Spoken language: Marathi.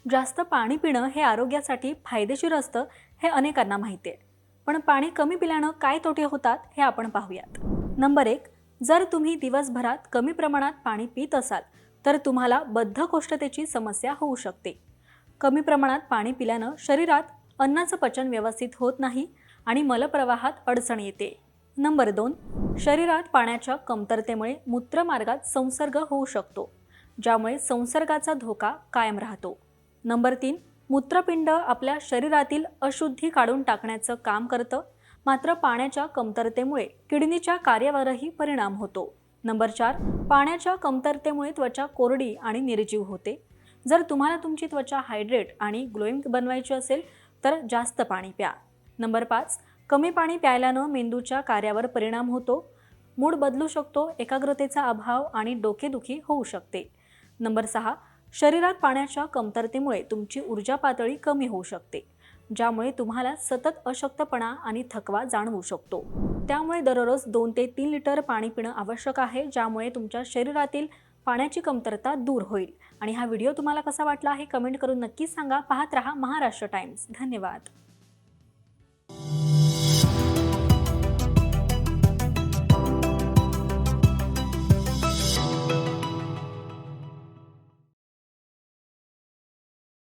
जास्त पाणी पिणं हे आरोग्यासाठी फायदेशीर असतं हे अनेकांना माहिती आहे. पण पाणी कमी पिल्यानं काय तोटे होतात हे आपण पाहूयात. नंबर 1, जर तुम्ही दिवसभरात कमी प्रमाणात पाणी पित असाल तर तुम्हाला बद्धकोष्ठतेची समस्या होऊ शकते. कमी प्रमाणात पाणी पिल्यानं शरीरात अन्नाचं पचन व्यवस्थित होत नाही आणि मलप्रवाहात अडचण येते. नंबर 2, शरीरात पाण्याच्या कमतरतेमुळे मूत्रमार्गात संसर्ग होऊ शकतो, ज्यामुळे संसर्गाचा धोका कायम राहतो. नंबर 3, मूत्रपिंड आपल्या शरीरातील अशुद्धी काढून टाकण्याचं काम करतं, मात्र पाण्याच्या कमतरतेमुळे किडनीच्या कार्यावरही परिणाम होतो. नंबर 4, पाण्याच्या कमतरतेमुळे त्वचा कोरडी आणि निर्जीव होते. जर तुम्हाला तुमची त्वचा हायड्रेट आणि ग्लोईंग बनवायची असेल तर जास्त पाणी प्या. नंबर 5, कमी पाणी प्यायल्यानं मेंदूच्या कार्यावर परिणाम होतो, मूड बदलू शकतो, एकाग्रतेचा अभाव आणि डोकेदुखी होऊ शकते. नंबर 6, शरीरात पाण्याच्या कमतरतेमुळे तुमची ऊर्जा पातळी कमी होऊ शकते, ज्यामुळे तुम्हाला सतत अशक्तपणा आणि थकवा जाणवू शकतो. त्यामुळे दररोज 2 ते 3 लिटर पाणी पिणं आवश्यक आहे, ज्यामुळे तुमच्या शरीरातील पाण्याची कमतरता दूर होईल. आणि हा व्हिडिओ तुम्हाला कसा वाटला हे कमेंट करून नक्कीच सांगा. पाहत रहा महाराष्ट्र टाइम्स. धन्यवाद.